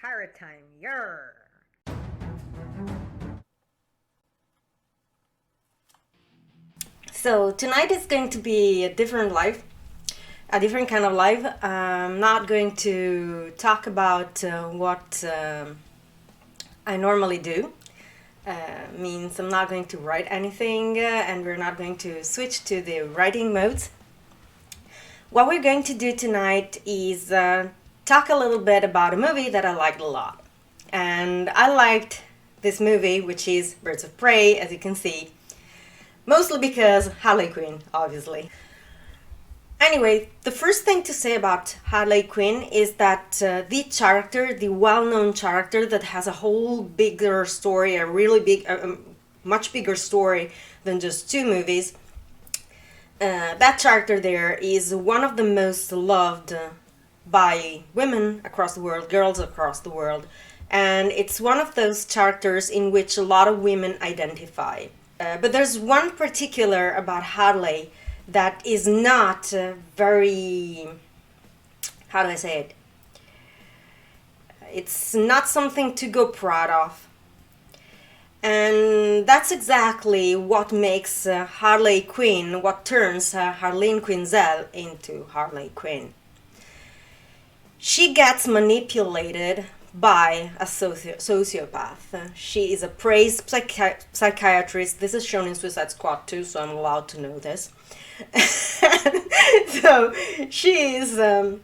pirate time. Yer. So tonight is going to be a different live, a different kind of live. I'm not going to talk about what I normally do. Means I'm not going to write anything, and we're not going to switch to the writing modes. What we're going to do tonight is talk a little bit about a movie that I liked a lot. And I liked this movie, which is Birds of Prey, as you can see, mostly because Harley Quinn, obviously. Anyway, the first thing to say about Harley Quinn is that the character, the well-known character that has a whole bigger story, a really big, much bigger story than just two movies, that character there is one of the most loved by women across the world, girls across the world, and it's one of those characters in which a lot of women identify. But there's one particular about Harley that is not very, how do I say it? It's not something to go proud of. And that's exactly what makes Harley Quinn, what turns Harleen Quinzel into Harley Quinn. She gets manipulated by a sociopath. She is a praised psychiatrist. This is shown in Suicide Squad too, so I'm allowed to know this. So she is a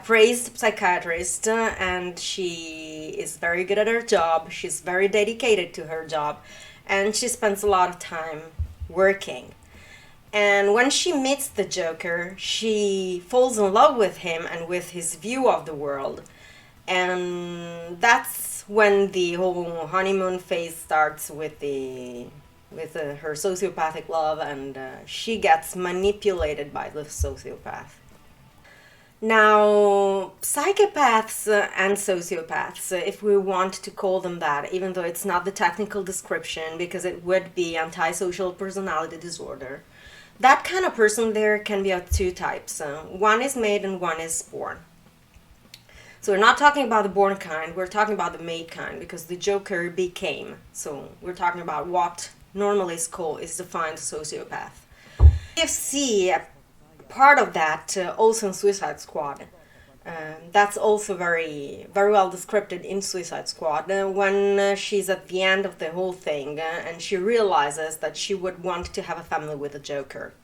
praised psychiatrist, and she is very good at her job. She's very dedicated to her job, and she spends a lot of time working. And when she meets the Joker, she falls in love with him and with his view of the world. And that's when the whole honeymoon phase starts with her sociopathic love, and she gets manipulated by the sociopath. Now, psychopaths and sociopaths, if we want to call them that, even though it's not the technical description because it would be antisocial personality disorder, that kind of person there can be of two types. One is made and one is born. So we're not talking about the born kind, we're talking about the made kind, because the Joker became. So we're talking about what normally is defined as sociopath. You see a part of that also in Suicide Squad. That's also very, very well described in Suicide Squad when she's at the end of the whole thing and she realizes that she would want to have a family with the Joker.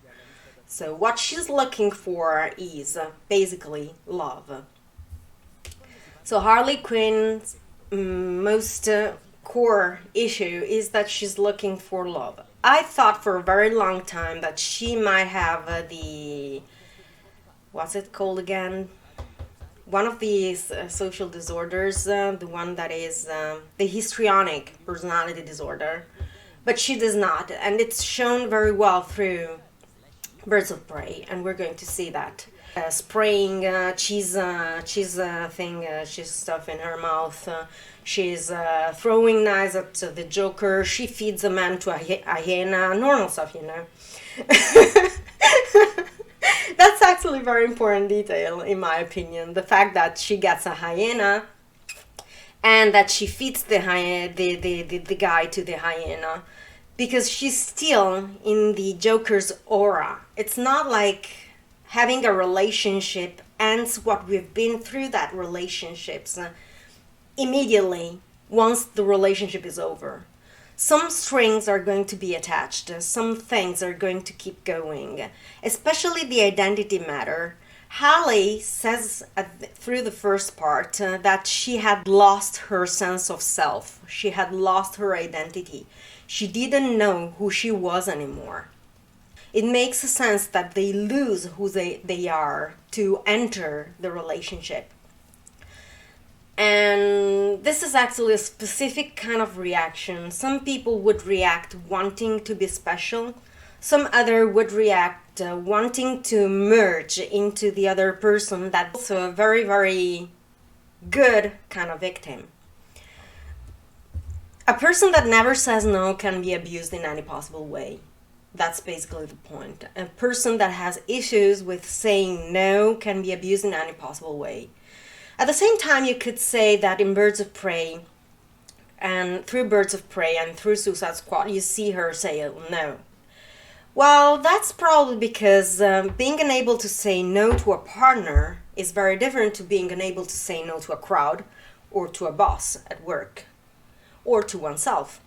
So what she's looking for is basically love. So Harley Quinn's most core issue is that she's looking for love. I thought for a very long time that she might have what's it called again? One of these social disorders, the one that is the histrionic personality disorder, but she does not, and it's shown very well through Birds of Prey, and we're going to see that. Spraying cheese thing, cheese stuff in her mouth. She's throwing knives at the Joker. She feeds a man to a hyena. Normal stuff, you know. That's actually a very important detail, in my opinion. The fact that she gets a hyena and that she feeds the guy to the hyena, because she's still in the Joker's aura. It's not like having a relationship ends what we've been through that relationships immediately once the relationship is over. Some strings are going to be attached, some things are going to keep going, especially the identity matter. Hallie says through the first part that she had lost her sense of self. She had lost her identity. She didn't know who she was anymore. It makes sense that they lose who they are to enter the relationship. And this is actually a specific kind of reaction. Some people would react wanting to be special. Some other would react wanting to merge into the other person. That's also a very, very good kind of victim. A person that never says no can be abused in any possible way. That's basically the point. A person that has issues with saying no can be abused in any possible way. At the same time, you could say that in Birds of Prey, and through Birds of Prey and through Suicide Squad, you see her say no. Well, that's probably because being unable to say no to a partner is very different to being unable to say no to a crowd or to a boss at work or to oneself.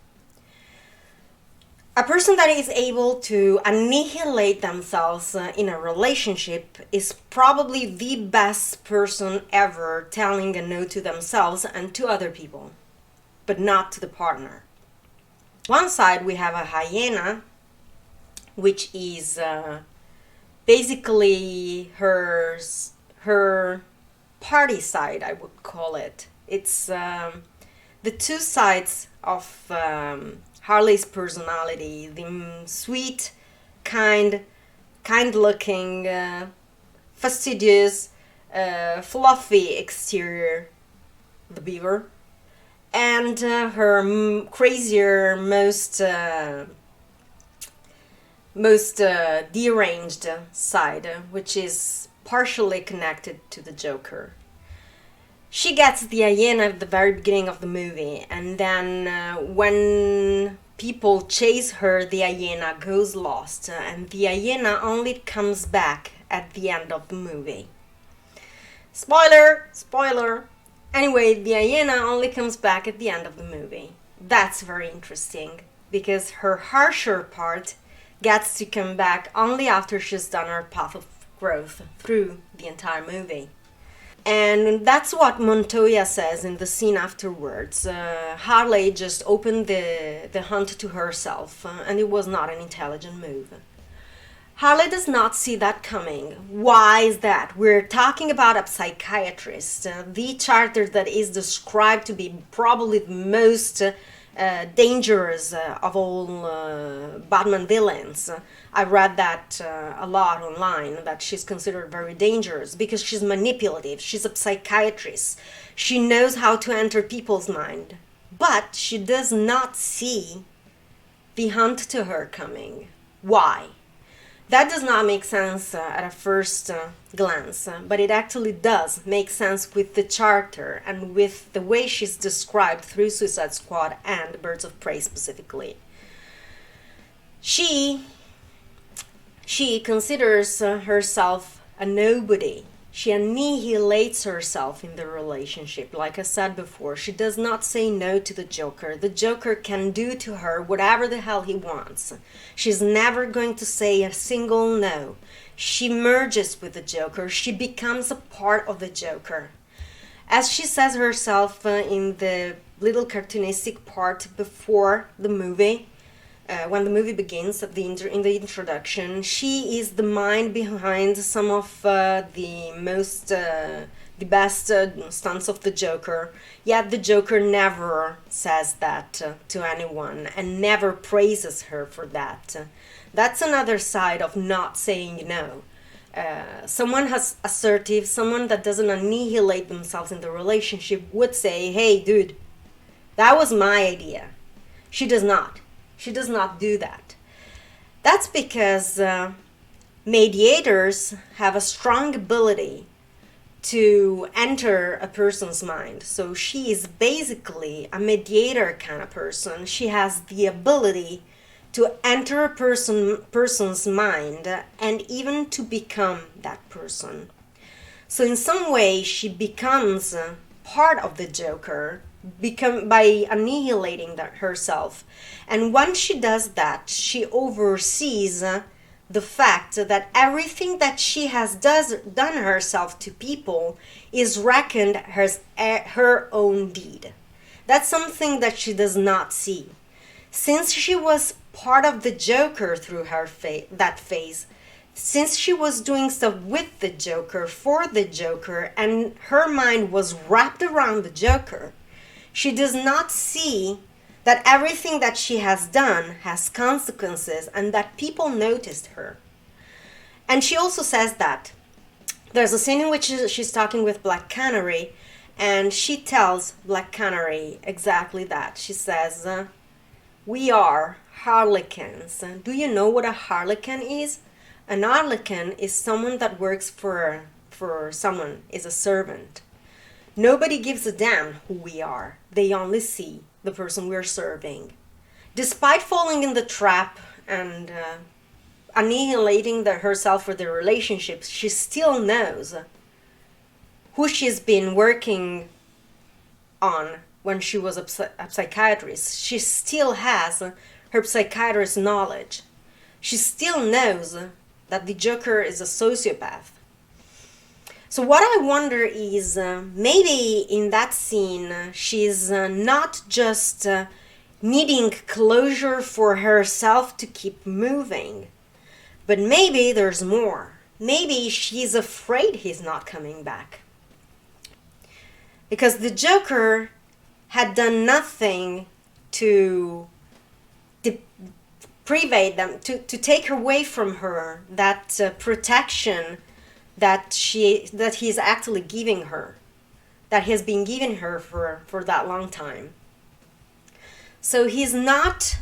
A person that is able to annihilate themselves in a relationship is probably the best person ever telling a no to themselves and to other people, but not to the partner. One side we have a hyena, which is basically her party side, I would call it. It's the two sides of Harley's personality: the sweet, kind-looking, fastidious, fluffy exterior, the beaver, and her crazier, most deranged side, which is partially connected to the Joker. She gets the hyena at the very beginning of the movie, and then when people chase her, the hyena goes lost, and the hyena only comes back at the end of the movie. Spoiler! Spoiler! Anyway, the hyena only comes back at the end of the movie. That's very interesting, because her harsher part gets to come back only after she's done her path of growth through the entire movie. And that's what Montoya says in the scene afterwards. Harley just opened the hunt to herself, and it was not an intelligent move. Harley does not see that coming. Why is that? We're talking about a psychiatrist, the character that is described to be probably the most dangerous of all Batman villains. I read that a lot online, that she's considered very dangerous because she's manipulative, she's a psychiatrist, she knows how to enter people's mind, but she does not see the hunt to her coming. Why? That does not make sense at a first glance, but it actually does make sense with the character and with the way she's described through Suicide Squad and Birds of Prey specifically. She considers herself a nobody. She annihilates herself in the relationship. Like I said before, she does not say no to the Joker. The Joker can do to her whatever the hell he wants. She's never going to say a single no. She merges with the Joker. She becomes a part of the Joker. As she says herself in the little cartoonistic part before the movie, when the movie begins, in the introduction, she is the mind behind some of the best stunts of the Joker. Yet the Joker never says that to anyone and never praises her for that. That's another side of not saying no. Someone has assertive, someone that doesn't annihilate themselves in the relationship would say, "Hey, dude, that was my idea." She does not. She does not do that. That's because mediators have a strong ability to enter a person's mind. So she is basically a mediator kind of person. She has the ability to enter a person's mind and even to become that person. So in some way she becomes part of the Joker by annihilating herself. And once she does that, she oversees the fact that everything that she has done herself to people is reckoned as her own deed. That's something that she does not see. Since she was part of the Joker through that phase, since she was doing stuff with the Joker, for the Joker, and her mind was wrapped around the Joker, she does not see that everything that she has done has consequences and that people noticed her. And she also says that there's a scene in which she's talking with Black Canary, and she tells Black Canary exactly that. She says, "We are harlequins. Do you know what a harlequin is? An harlequin is someone that works for someone, is a servant. Nobody gives a damn who we are. They only see the person we're serving. Despite falling in the trap and annihilating herself for the relationships, she still knows who she's been working on when she was a psychiatrist. She still has her psychiatrist knowledge. She still knows that the Joker is a sociopath. So what I wonder is maybe in that scene she's not just needing closure for herself to keep moving, but maybe there's more. Maybe she's afraid he's not coming back. Because the Joker had done nothing to private them, to take away from her that protection that he's actually giving her, that has been given her for that long time. So he's not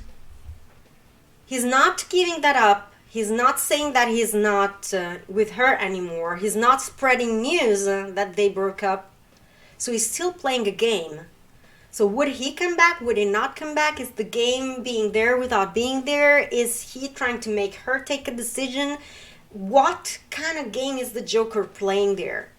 giving that up. He's not saying that he's not with her anymore. He's not spreading news that they broke up. So he's still playing a game. So would he come back? Would he not come back? Is the game being there without being there? Is he trying to make her take a decision? What kind of game is the Joker playing there?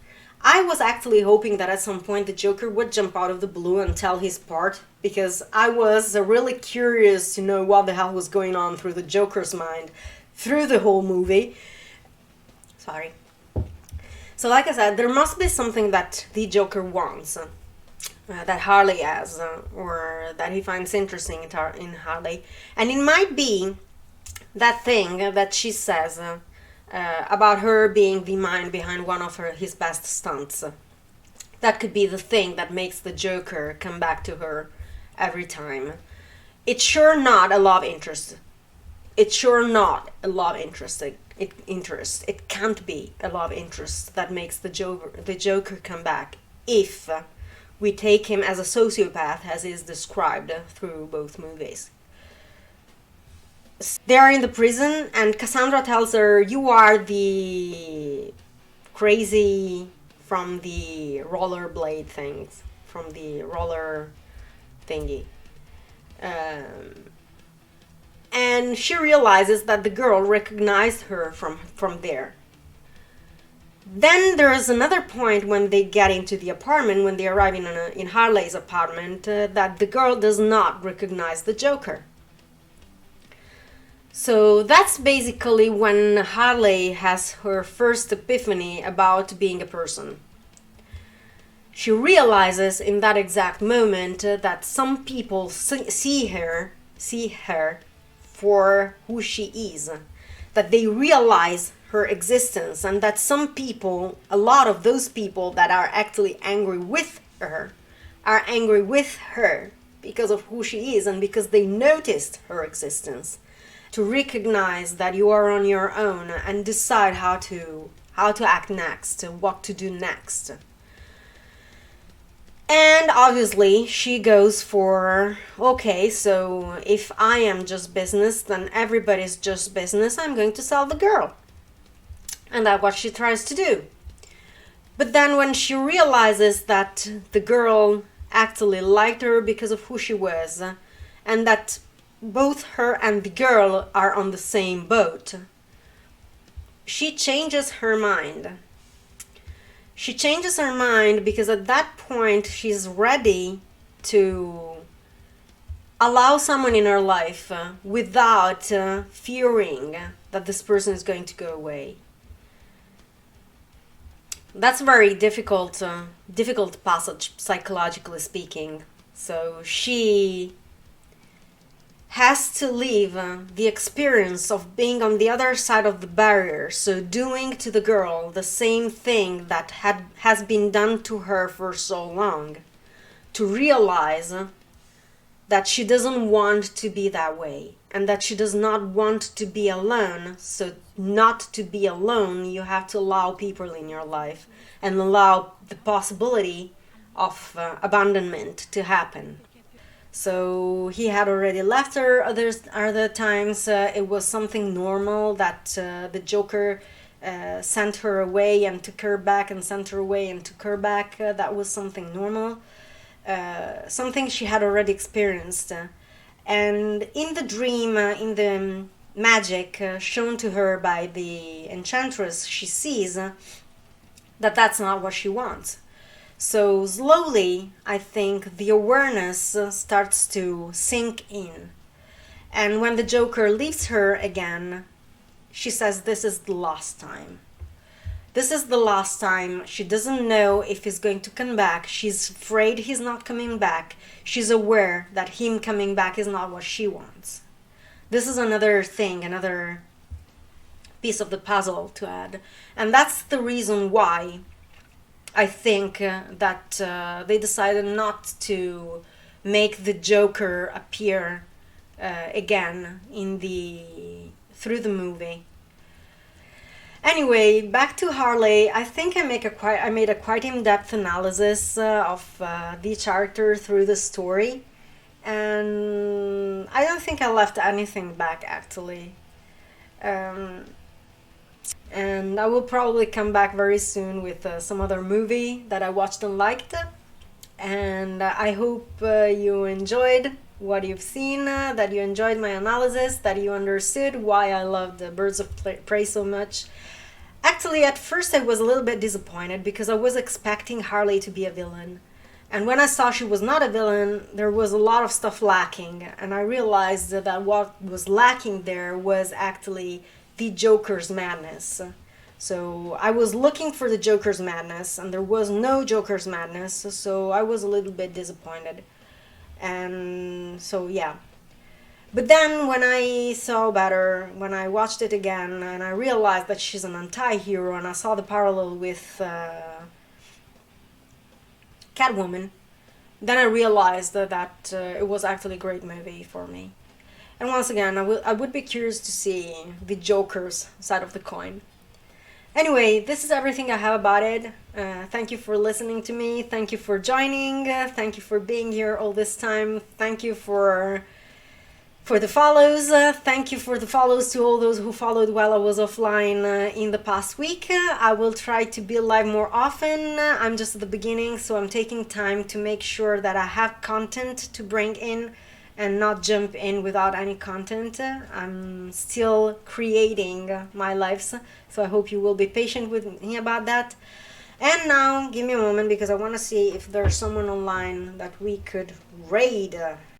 I was actually hoping that at some point the Joker would jump out of the blue and tell his part, because I was really curious to know what the hell was going on through the Joker's mind through the whole movie. Sorry. So like I said, there must be something that the Joker wants, that Harley has, or that he finds interesting in Harley. And it might be that thing that she says about her being the mind behind one of his best stunts. That could be the thing that makes the Joker come back to her every time. It's sure not a love interest. It's sure not a love interest. It can't be a love interest that makes the Joker come back if we take him as a sociopath as is described through both movies. They are in the prison and Cassandra tells her, "You are the crazy from the rollerblade things, from the roller thingy." And she realizes that the girl recognized her from there. Then there is another point when they get into the apartment, when they arrive in Harley's apartment, that the girl does not recognize the Joker. So that's basically when Harley has her first epiphany about being a person. She realizes in that exact moment that some people see her for who she is, that they realize her existence, and that some people, a lot of those people that are actually angry with her, are angry with her because of who she is and because they noticed her existence. To recognize that you are on your own and decide how to act next, what to do next. And obviously she goes for, okay, so if I am just business, then everybody's just business, I'm going to sell the girl. And that's what she tries to do. But then when she realizes that the girl actually liked her because of who she was, and that both her and the girl are on the same boat, she changes her mind. She changes her mind because at that point she's ready to allow someone in her life without fearing that this person is going to go away. That's a very difficult passage, psychologically speaking. So she has to leave the experience of being on the other side of the barrier, so doing to the girl the same thing that has been done to her for so long, to realize that she doesn't want to be that way and that she does not want to be alone. So not to be alone, you have to allow people in your life and allow the possibility of abandonment to happen. So he had already left her other times. It was something normal that the Joker sent her away and took her back and sent her away and took her back. That was something normal, something she had already experienced. And in the dream, in the magic shown to her by the enchantress, she sees that that's not what she wants. So slowly, I think the awareness starts to sink in. And when the Joker leaves her again, she says, "This is the last time. This is the last time." She doesn't know if he's going to come back. She's afraid he's not coming back. She's aware that him coming back is not what she wants. This is another thing, another piece of the puzzle to add. And that's the reason why I think that they decided not to make the Joker appear again through the movie. Anyway, back to Harley. I think I made a quite in-depth analysis of the character through the story, and I don't think I left anything back actually. And I will probably come back very soon with some other movie that I watched and liked. And I hope you enjoyed what you've seen, that you enjoyed my analysis, that you understood why I loved Birds of Prey so much. Actually, at first I was a little bit disappointed because I was expecting Harley to be a villain. And when I saw she was not a villain, there was a lot of stuff lacking. And I realized that what was lacking there was actually the Joker's madness. So I was looking for the Joker's madness, and there was no Joker's madness, so I was a little bit disappointed. And so, yeah. But then when I saw better, when I watched it again, and I realized that she's an anti-hero, and I saw the parallel with Catwoman, then I realized that it was actually a great movie for me. And once again, I would be curious to see the Joker's side of the coin. Anyway, this is everything I have about it. Thank you for listening to me. Thank you for joining. Thank you for being here all this time. Thank you for the follows. Thank you for the follows to all those who followed while I was offline in the past week. I will try to be live more often. I'm just at the beginning, so I'm taking time to make sure that I have content to bring in and not jump in without any content. I'm still creating my lives, so I hope you will be patient with me about that. And now, give me a moment because I want to see if there's someone online that we could raid.